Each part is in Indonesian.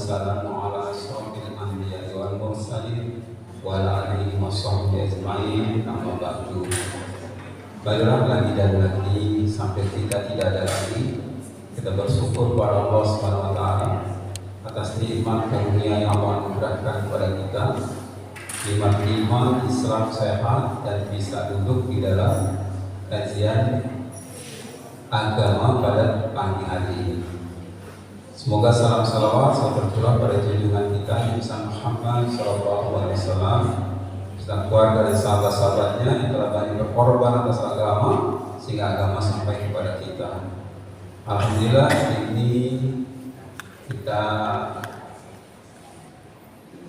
wassalamu ala asyrofil anbiya'i wal mursalin wa ala alihi wa sahbihi ajma'in. Amma ba'du. Baiklah, lagi dan lagi sampai kita tidak ada lagi, kita bersyukur kepada Allah Subhanahu wa taala atas nikmat karunia yang Allah anugerahkan kepada kita, nikmat iman, Islam sehat dan bisa duduk di dalam kajian agama pada pagi hari ini. Semoga salam salawat tercurah pada junjungan kita Nabi Muhammad SAW, serta keluarga dan sahabat-sahabatnya yang telah banyak berkorban atas agama sehingga agama sampai kepada kita. Alhamdulillah, ini kita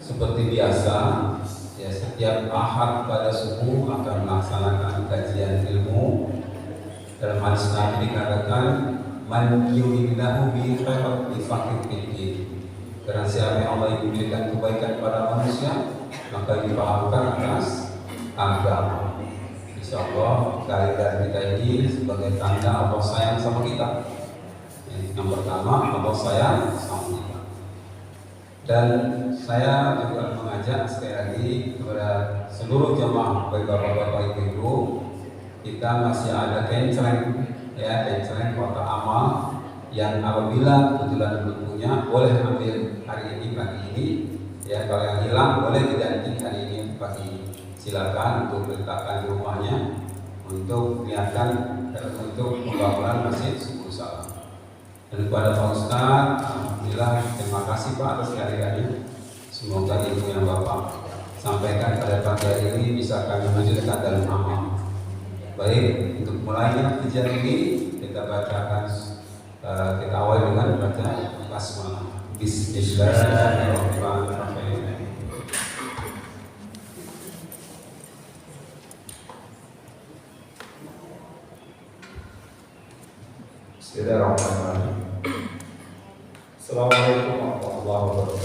seperti biasa ya, setiap Ahad pada subuh akan melaksanakan kajian ilmu. Dalam hadis Nabi dikatakan, man yuridillahu bihi khairan yufaqihu fid-din. Karena siapa yang Allah memberikan kebaikan kepada manusia, maka dipahamkan atas agama. Insyaallah kehadiran kita ini sebagai tanda Allah sayang sama kita. Yang pertama, Allah sayang sama kita. Dan saya juga mengajak sekali lagi kepada seluruh jemaah, baik bapak-bapak, ibu-ibu, kita masih ada kencereng ya, kencereng kota amal yang apabila kebetulan belum punya boleh ambil hari ini pagi ini ya, kalau yang hilang boleh diganti hari ini pagi ini. Silakan untuk letakkan di rumahnya untuk niatkan untuk pembangunan Masjid Subur Salam. Dan kepada Pak Ustadz, alhamdulillah terima kasih Pak atas kehadirannya. Semoga ilmu yang Bapak sampaikan pada pagi hari ini bisa kami wujudkan dalam amal. Baik, untuk mulainya kajian ini kita bacakan, kita awali dengan baca basmalah. Bismillahirrahmanirrahim. Bismillahirrahmanirrahim. Assalamualaikum warahmatullahi wabarakatuh.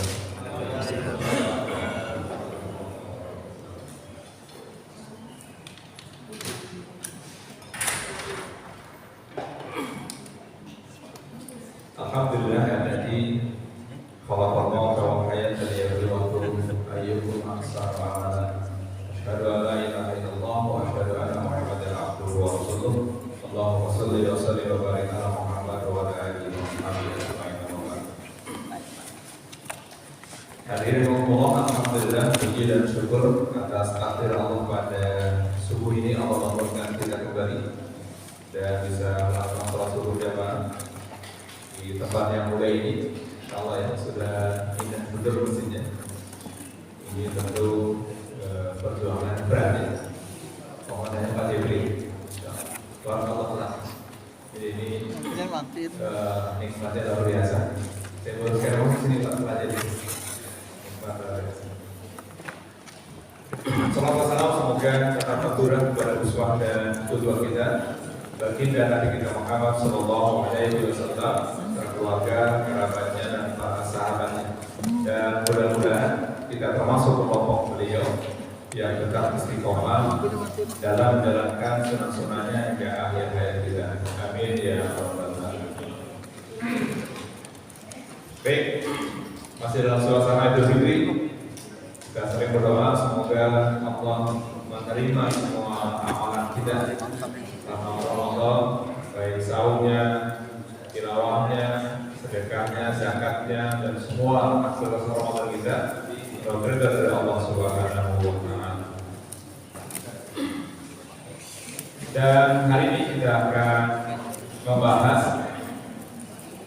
Alhamdulillahilladzi khalaqal mauta wal hayata liyabluwakum ayyukum ahsanu amala. Asyhadu an la ilaha illallah wa asyhadu anna Muhammadan abduhu wa rasuluh. Allahumma shalli wa sallim wa barik ala Muhammad wa ala alihi wa sahbihi ajma'in. Hadirin Allah, alhamdulillah puji dan syukur atas takdir Allah pada subuh ini. Allah memberikan kita kembali dan bisa melakukan sholat subuh jamaah di tempat yang mulia ini. Insyaallah ya, sudah indah betul mesinnya. Ini tentu perjuangan berat ya. Pokoknya Pak Jibri, barakallahu lah. Jadi ini nikmatnya luar biasa. Saya baru sekarang di sini Pak Jibri. Nikmat luar biasa. Salam salam semoga tetap terturun kepada uswah dan qudwah kita, baginda Nabi kita Muhammad sallallahu alaihi wasallam, keluarga, kerabatnya dan para sahabatnya. Dan mudah-mudahan kita termasuk kelompok beliau yang tetap istiqomah dalam menjalankan sunnah-sunnahnya hingga akhir hayat kita. Amin ya rabbal alamin. Baik, masih dalam suasana Idul Fitri, kita sering berdoa semoga Allah menerima semua amalan kita selama Ramadan, baik saumnya, tilawahnya, sedekahnya, zakatnya, dan semua aktivitas Ramadan kita berkah dari Allah Subhanahu wa taala. Dan hari ini kita akan membahas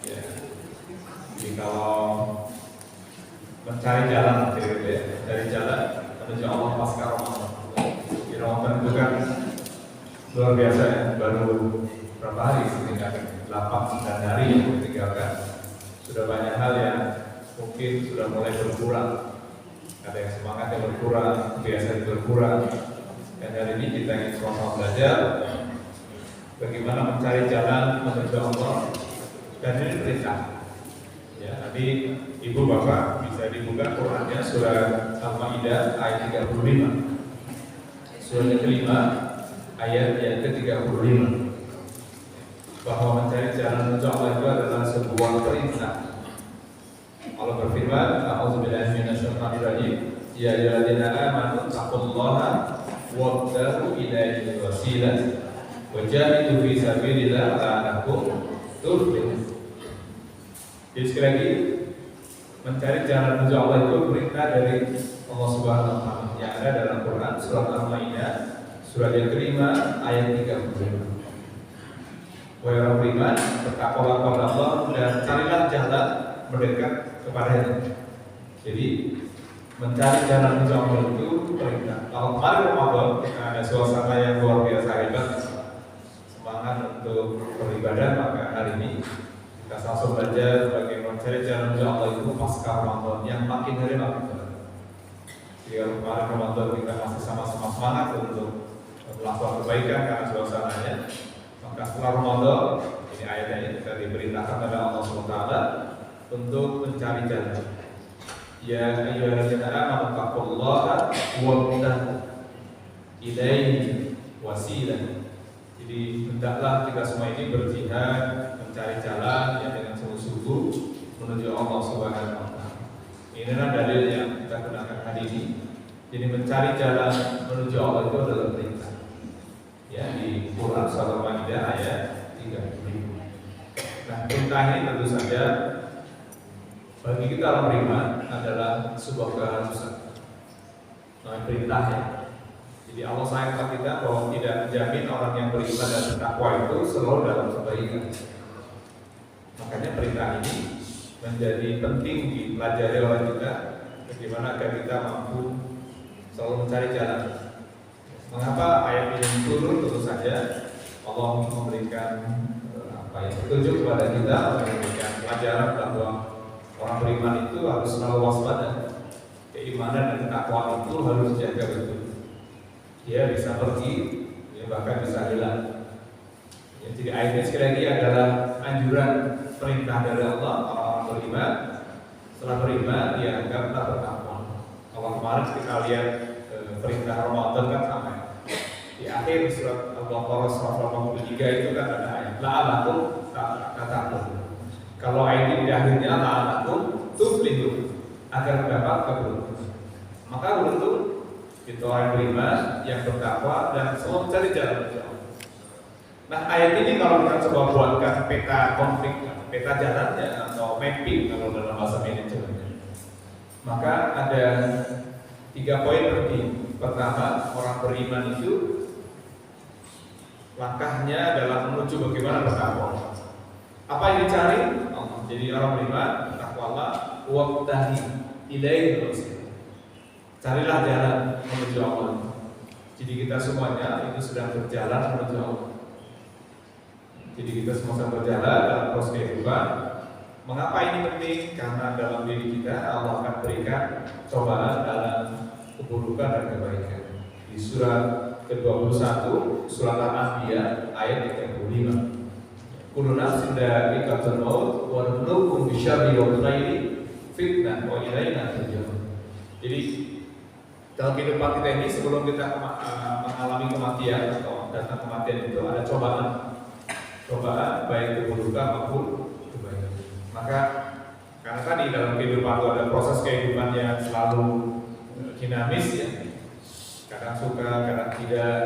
ya, jadi kalau mencari jalan dari jalan menuju Allah pasca Ramadan. Di Ramadan itu kan luar biasa ya, baru berapa hari sekitar 8-9 hari yang ditinggalkan. Sudah banyak hal yang mungkin sudah mulai berkurang. Ada yang semangatnya berkurang, kebiasaan berkurang. Dan hari ini kita ingin sama-sama belajar bagaimana mencari jalan menuju Allah. Dan ini perintah. Ya, nanti ibu bapak bisa dibuka Qurannya surah Al-Maidah ayat 35. Surah yang kelima ayat yang ke-35. Bahwa mencari jalan menuju Allah itu adalah sebuah perintah. Allah berfirman, "A'udzubillahi minasyaitonir rajim. Ya ayyuhalladzina amanu taqullaha wabtaghu ilaihi wasilah wa jahidu fi sabilillah la'allakum tuflihun." Jadi sekali lagi, mencari jalan menuju Allah itu perintah dari Allah Subhanahu wa taala yang ada dalam Quran surat Al-Maidah surat yang kelima ayat 35. Wahai orang beriman, bertakwalah kepada Allah dan carilah jalan mendekat kepadanya. Jadi mencari jalan menuju Allah itu perintah. Kalau kemarin Ramadan kita ada suasana yang luar biasa hebat, semangat untuk beribadah, maka hari ini kita langsung belajar bagaimana mencari jalan menuju Allah itu pasca Ramadan yang makin hari makin berat. Jadi kalau kemarin Ramadan kita masih sama-sama semangat untuk melakukan kebaikan karena suasananya, maka setelah Ramadan ini ayatnya kita diperintahkan oleh Allah SWT untuk mencari jalan. Ya ayyuhalladzina amanu taqullaha wabtaghu ilaihi wasilah. Jadi hendaklah kita semua ini berjihad mencari jalan yang dengan sungguh-sungguh menuju Allah Subhanahu wa taala. Inilah dalil yang kita gunakan hari ini. Jadi mencari jalan menuju Allah itu adalah perintah. Ya, di Quran Surah Al-Maidah ayat 35. Nah, perintah ini tentu saja bagi kita orang beriman adalah sebuah keharusan. Nah, perintahnya. Jadi Allah sayang kepada kita bahwa tidak menjamin orang yang beriman dan bertakwa itu selalu dalam kebaikan. Makanya perintah ini menjadi penting dipelajari oleh kita, bagaimana agar kita mampu selalu mencari jalan. Mengapa ayat ini turun? Tentu saja Allah memberikan petunjuk kepada kita, memberikan pelajaran bahwa orang beriman itu harus selalu waspada. Keimanan dan ketakwaan itu harus dijaga betul. Dia bisa pergi, dia bahkan bisa hilang. Ya, jadi ayat ini sekali lagi adalah anjuran perintah dari Allah orang beriman. Setelah beriman, dia anggaplah bertakwa. Kalau kemarin kita lihat perintah Ramadan kan sampai di akhir surat Al-Baqarah surat 83 itu kan ada ayat la'alakum tattaqun. Kalau ayat ini di akhirnya la'alakum tuflihun, agar dapat keberuntungan. Maka beruntung itu orang beriman yang bertakwa dan selalu mencari jalan menuju Allah. Nah, ayat ini kalau kita coba buatkan peta konflik, peta jalannya atau mapping kalau dalam bahasa manajemen, maka ada 3 poin penting. Pertama, orang beriman itu langkahnya adalah menuju bagaimana bertakwa. Apa yang dicari? Allah. Jadi orang beriman bertakwalah wabtaghi ilaihi wasilah. Carilah jalan menuju Allah. Jadi kita semuanya itu sedang berjalan menuju Allah. Jadi kita semua sedang berjalan dalam proses kehidupan. Mengapa ini penting? Karena dalam diri kita Allah akan berikan cobaan dalam keburukan dan kebaikan. Di surat ke-21 surat Al-Anbiya ayat 35. Kullu nafsin dha'iqatul maut wa nabluukum bisyarri wal khairi fitnah wa ilaina turja'un. Jadi dalam kehidupan kita ini sebelum kita mengalami kematian atau datang kematian itu ada cobaan baik keburukan maupun kebaikan. Maka karena tadi dalam kehidupan itu ada proses kehidupan yang selalu dinamis ya, kadang suka, kadang tidak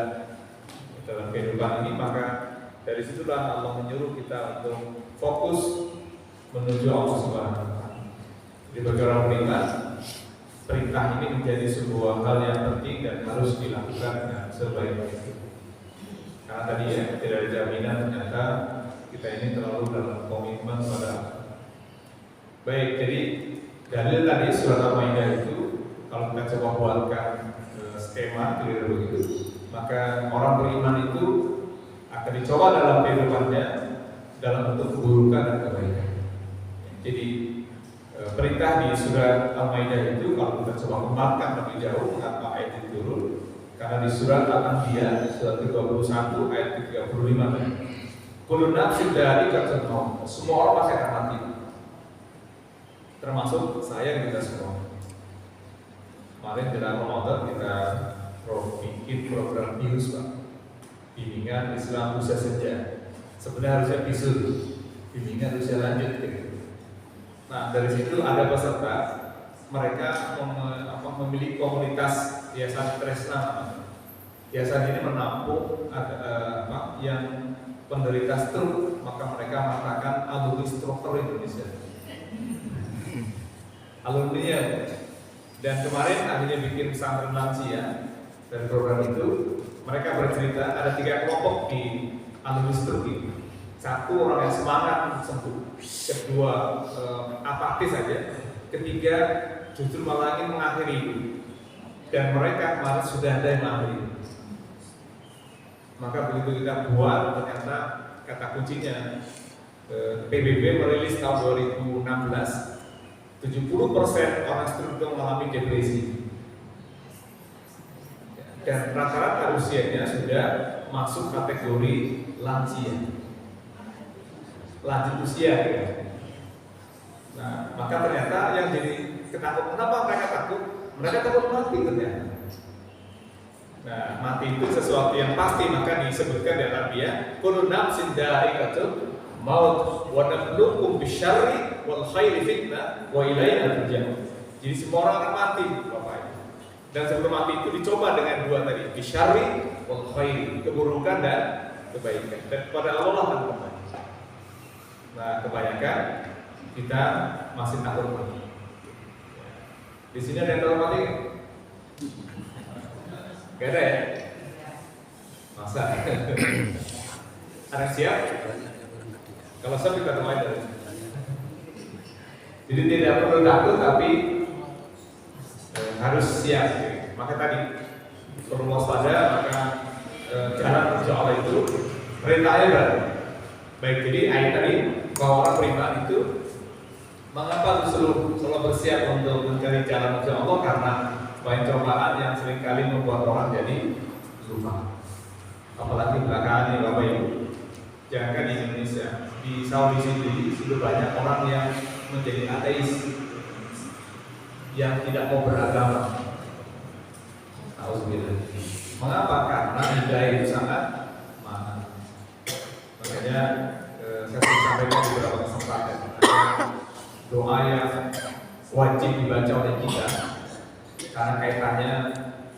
dalam kehidupan ini, maka dari situlah Allah menyuruh kita untuk fokus menuju Allah Subhanahu wa taala. Jadi bagi orang beriman, perintah ini menjadi sebuah hal yang penting dan harus dilakukan dengan sebaik-baiknya. Karena tadi ya, tidak ada jaminan ternyata kita ini terlalu dalam komitmen pada Allah. Baik, jadi dalil tadi surat Al-Maidah itu kalau kita coba buatkan skema kira-kira begitu, maka orang beriman itu akan dicoba dalam kehidupannya dalam bentuk keburukan dan kebaikan. Jadi perintah di surat Al-Maidah itu kalau kita coba kembangkan lebih jauh mengapa ayat itu turun, karena di surat Al-Anbiya surat ke-21 ayat ke-35 kullu nafsin dha'iqatul maut, semua orang pasti akan mati, termasuk saya dan kita semua. Kemarin dalam Ramadan kita bikin program BIUS Pak, bimbingan Islam usia senja. Sebenarnya harusnya bisul, bimbingan usia lanjut gitu. Nah dari situ ada peserta, mereka memiliki komunitas Yayasan Tresna. Yayasan ini menampung yang penderita stroke, maka mereka mengatakan alumni stroke Indonesia. Alumninya. Dan kemarin akhirnya bikin pesantren lansia dari program itu. Mereka bercerita ada 3 kelompok di alumni stroke ini. Satu orang yang semangat sembuh, kedua apatis saja, ketiga justru malah ingin mengakhiri hidup. Dan mereka kemarin sudah ada yang mengakhiri. Maka begitu kita buat, ternyata kata kuncinya PBB merilis tahun 2016 70% orang stroke itu mengalami depresi. Dan rata-rata usianya sudah masuk kategori lansia, lanjut usia. Nah, maka ternyata yang jadi ketakutan, kenapa mereka takut? Mereka takut mati ternyata. Nah, mati itu sesuatu yang pasti, maka disebutkan dalam dia kullu nafsin dha'iqatul maut wa nabluukum bisyarri wal khairi fitnah wa ilaina turja'un. Jadi semua orang akan mati, Bapak Ibu. Dan sebelum mati itu dicoba dengan 2 tadi, bisyarri wal khairi, keburukan dan kebaikan. Dan kepada Allah akan kembali. Nah, kebanyakan kita masih takut mati. Di sini ada yang takut mati? Gak ada ya? Masa? Ada siap? Kalau siap kita mulai dari sini. Jadi tidak perlu takut, tapi harus siap. Maka tadi perlu waspada, maka jalan menuju Allah itu perintahnya baru. Baik, jadi ayat tadi bahwa orang beriman itu mengapa selalu bersiap untuk mencari jalan menuju Allah, karena banyak cobaan yang seringkali membuat orang jadi lupa. Apalagi belakangan ini Bapak Ibu, jangan di Indonesia, di Saudi sendiri sudah banyak orang yang menjadi ateis, yang tidak mau beragama. Alhamdulillah. Mengapa? Karena hidayah itu sangat mahal. Makanya saya sudah sampaikan di beberapa kesempatan, doa yang wajib dibaca oleh kita, karena kaitannya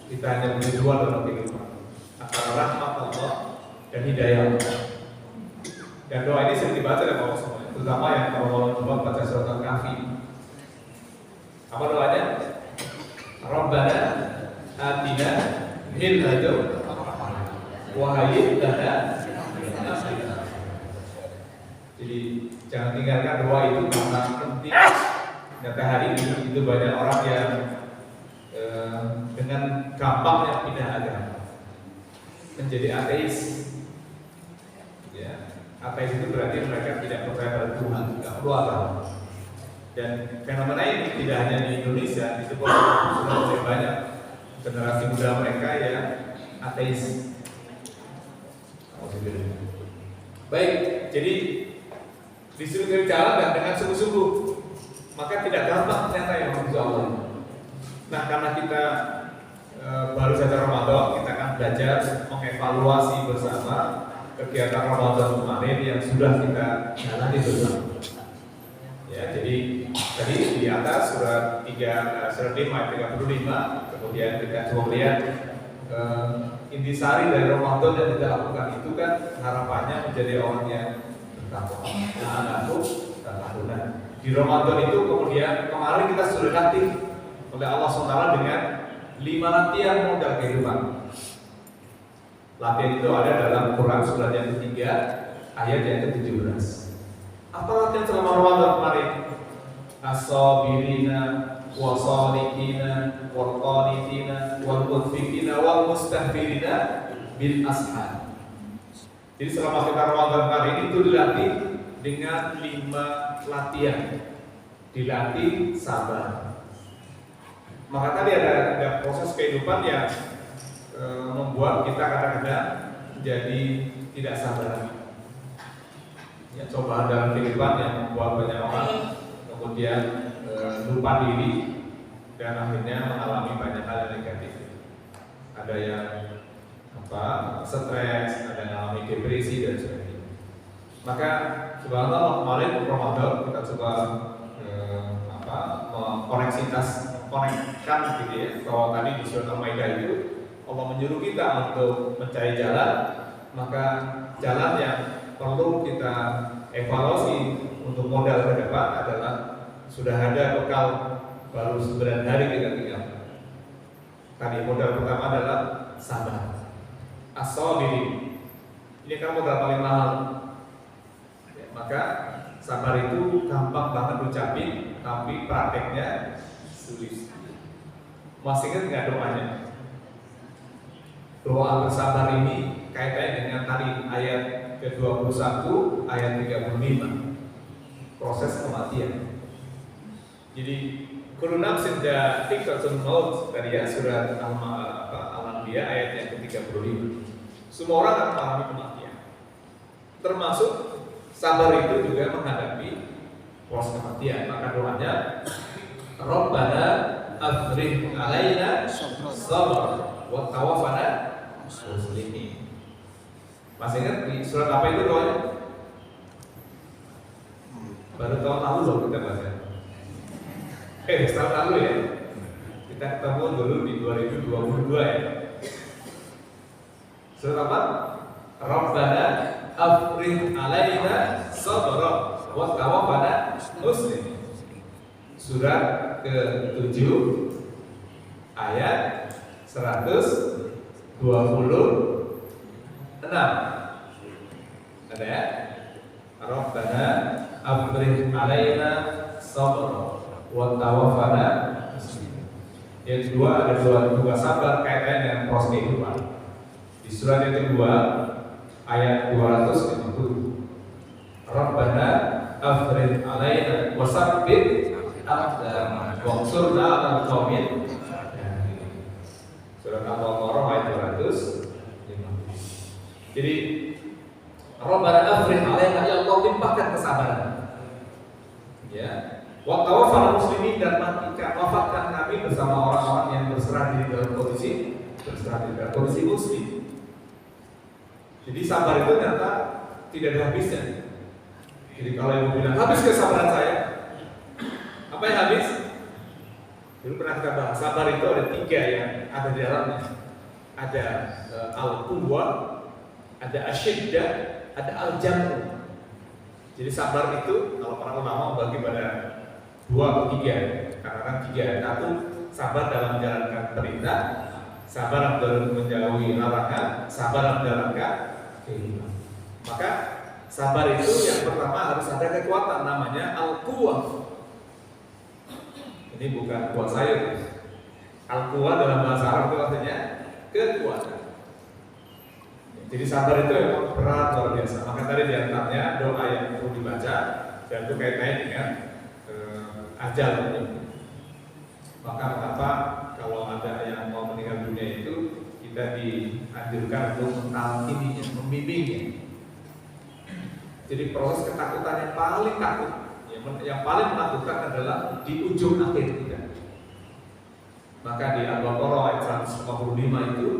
kita hanya punya 2 dalam kehidupan, antara rahmat Allah dan hidayah Allah. Dan doa ini sering dibaca oleh Allah semua, terutama yang kalau mau baca surat Al-Kahfi. Apa doanya? Rabbana atina min ladunka wa hayyi lana min amrina. Jadi jangan tinggalkan doa itu karena penting. Nyata hari ini itu banyak orang yang dengan gampangnya pindah agama menjadi ateis. Ya, ateis itu berarti mereka tidak percaya pada Tuhan, tidak perlu agama. Dan fenomena ini tidak hanya di Indonesia, itu pun sudah mulai banyak generasi muda mereka yang ateis. Baik, jadi disuruh dari jalan dan dengan sungguh-sungguh, maka tidak gampang ternyata yang menuju Allah. Nah, karena kita baru saja Ramadan, kita akan belajar mengevaluasi bersama kegiatan Ramadan kemarin yang sudah kita jalani bersama. Ya, jadi tadi di atas surat 5 ayat 35, kemudian kita coba lihat intisari dari Ramadan yang kita lakukan itu kan harapannya menjadi orang yang bertakwa. Nah, takwa. Di Ramadan itu kemudian kemarin kita sudah latih oleh Allah SWT dengan 5 latihan modal kehidupan. Latihan itu ada dalam Quran surat yang ketiga ayat yang ke-17. Apa latihan selama Ramadan kemarin? As-sabirina was-sadiqina wal-qanitina wal-mudfikina wal-mustahfirina bil ashar. Jadi selama kita Ramadan kali ini itu dilatih dengan 5 latihan. Dilatih sabar. Maka tadi ada proses kehidupan yang membuat kita kadang-kadang jadi tidak sabar. Ya, cobaan dalam kehidupan yang membuat banyak orang kemudian lupa diri dan akhirnya mengalami banyak hal yang negatif. Ada yang stres, ada yang mengalami depresi dan sebagainya. Maka subhanallah kemarin Ramadan kita coba mengkonekkan gitu ya, bahwa tadi di surat Al-Maidah itu Allah menyuruh kita untuk mencari jalan, maka jalan yang perlu kita evaluasi untuk modal ke depan adalah sudah ada bekal baru 9 hari kita tinggal. Tadi modal pertama adalah sabar, as-sabirin. Ini kan modal paling mahal. Ya, maka sabar itu gampang banget ucapin, tapi prakteknya sulit. Masih ingat nggak doanya? Doa bersabar ini kaitannya dengan tadi ayat ke-21, ayat 35, proses kematian. Jadi kullu nafsin dha'iqatul maut tadi ya, surat Al-Anbiya ayat yang ke-35. Semua orang akan mengalami kematian. Termasuk sabar itu juga menghadapi proses kematian. Maka doanya Rabbana afrigh alaina sabra wa tawaffana muslimin. Masih ingat di surat apa itu doanya? Baru tahun lalu loh kita baca. Tahun lalu ya. Kita ketemu dulu di 2022 ya. Surat apa? Rabbana afrigh alaina sabra wa tawaffana muslimin. Surat ke-7 ayat 126. Ada ya? Rabbana afrigh alaina sabra wa tawaffana muslimin. Yang kedua ada dua sabar kaitannya dengan proses kehidupan. Di surat yang kedua ayat 250. Rabbana afrigh alaina wasabbit aqdamana wansurna 'alal qaumil kafirin. Surat Al-Baqarah ayat 250. Jadi Rabbana afrigh alaina, ya Allah limpahkan kesabaran. Ya. Wa tawaffana muslimin, dan wafatkan kami bersama orang-orang yang berserah diri dalam kondisi muslim. Jadi sabar itu ternyata tidak ada habisnya. Jadi kalau ibu bilang habis kesabaran saya, apa yang habis? Dulu pernah kita bahas, sabar itu ada 3 yang ada di dalamnya. Ada al-quwwa, ada asyiddah, ada al-jam'u. Jadi sabar itu kalau para ulama bagi pada 2 atau 3. Karena kan 3. Satu, sabar dalam menjalankan perintah, sabar dalam menjauhi larangan, sabar menjalankan kehidupan. Maka sabar itu yang pertama harus ada kekuatan, namanya al-quwwah. Ini bukan kuat sayur. Al-quwwah dalam bahasa Arab itu artinya kekuatan. Jadi sabar itu memang berat luar biasa. Maka tadi diantaranya doa yang perlu dibaca, dan itu kaitannya dengan ajal. Maka mengapa kalau ada yang mau meninggal dunia itu kita dianjurkan untuk mentalkininya, membimbingnya. Jadi proses ketakutan yang paling takut, yang paling menakutkan adalah di ujung akhir kita. Maka di Al-Baqarah ayat 155 itu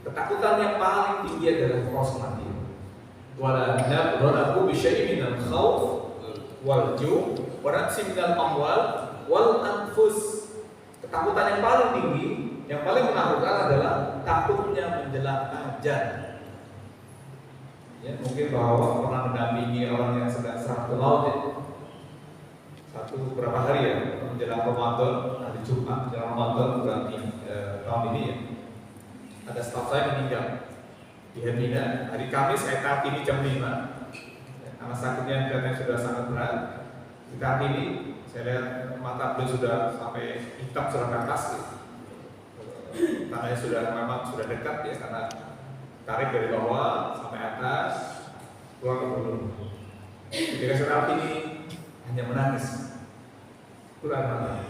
ketakutan yang paling tinggi adalah proses mati. Wala nabluwakum bisyai'in minal khauf wal ju' wa naqsin minal amwal wal anfus. Ketakutan yang paling tinggi, yang paling menakutkan adalah takutnya menjelang ajal. Ya, mungkin bahwa pernah mendampingi orang yang sedang serah ke laut ya. Satu berapa hari ya menjelang Ramadan, hari Jumat menjelang Ramadan berarti tahun ini ya. Ada staf saya meninggal di Hermina hari Kamis, saya tarkini jam 5 ya, karena sakitnya kelihatannya sudah sangat berat. Di tarkini saya lihat mata beliau sudah sampai hitam, sudah ke atas gitu. Tangannya sudah memang sudah dekat ya, karena tarik dari bawah sampai atas keluar ke mulut. Ketika saya tarkini hanya menangis keluar mata.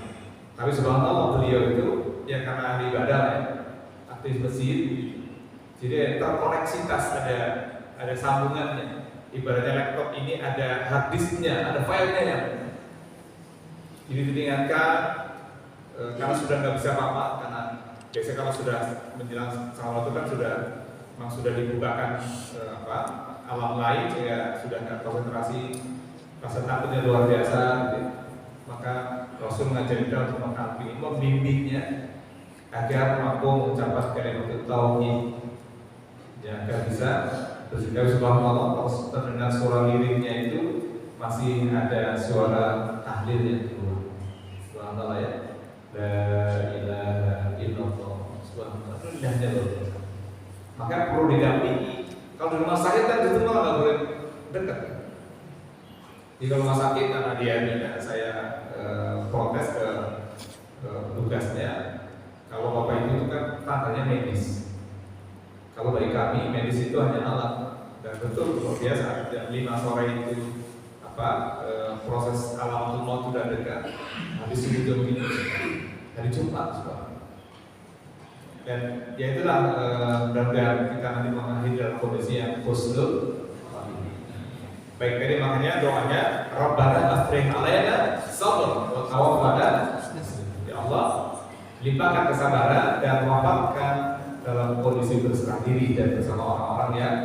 Tapi subhanallah beliau itu ya karena ahli ibadah ya, aktif masjid, jadi terkoneksitas, ada sambungannya. Ibaratnya laptop ini ada hard disknya, ada filenya ya. Jadi diingatkan karena sudah nggak bisa apa-apa, karena biasanya kalau sudah menjelang sama waktu kan memang sudah dibukakan alam lain, sehingga sudah nggak konsentrasi, rasa takutnya luar biasa. Gitu. Maka Rasul mengajari kita untuk mengkampingi, membimbingnya agar mampu mengucapkan kalimat tauhid, ya, agar bisa berzikir subhanallah. Kalau terdengar suara liriknya itu masih ada suara tahlil yang keluar. Subhanallah ya, la ilaha illallah, subhanallah, itu indahnya luar biasa. Maka perlu didampingi. Kalau di rumah sakit kan itu malah nggak boleh dekat. Di rumah sakit karena dia minta saya protes ke petugasnya, kalau bapak itu kan tandanya medis. Kalau bagi kami medis itu hanya alat, dan betul luar biasa. Jam 5 sore itu proses alamatul maut sudah dekat. Habis itu mungkin hari Jumat, dan ya itulah mudah-mudahan kita nanti mengakhiri dalam kondisi yang husnul. Baik, jadi makanya doanya Rabbana afrigh alaina sabr wa tawaffana. Ya Allah, limpahkan kesabaran dan wafatkan dalam kondisi berserah diri dan bersama orang-orang yang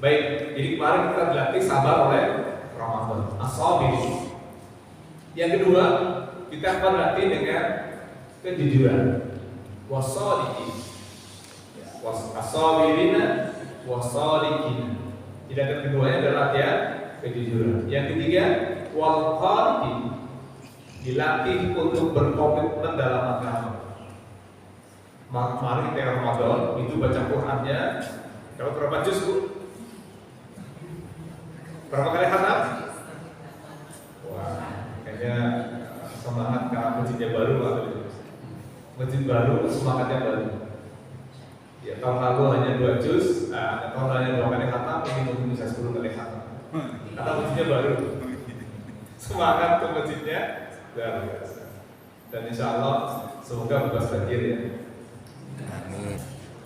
baik. Jadi kemarin kita dilatih sabar oleh Ramadan, as-sabir. Yang kedua, kita akan latih dengan kejujuran, wasadiqin, as-sabirina wasadiqin. Tindakan keduanya adalah ya kejujuran. Yang ketiga, wal qanitin, dilatih untuk berkomitmen dalam agama. Mari kita Ramadan itu baca Qur'annya. Kalau berapa juz, Bu? Berapa kali khatam? Wah, kayaknya semangat karena masjidnya baru lah. Masjid baru, semangatnya baru. Ya, tahun lalu hanya 2 juz, tahun hanya 2 kali khatam, ini mungkin bisa 10 kali khatam. Karena masjidnya baru, semangat ke masjidnya luar biasa. Dan insya Allah semoga bebas banjir ya.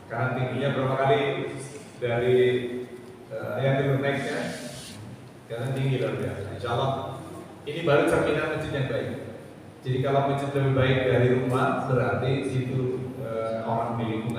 Karena tingginya berapa kali dari yang naiknya, karena tinggi luar biasa. Insya Allah ini baru cerminan masjid yang baik. Jadi kalau masjid lebih baik dari rumah, berarti itu orang di lingkungan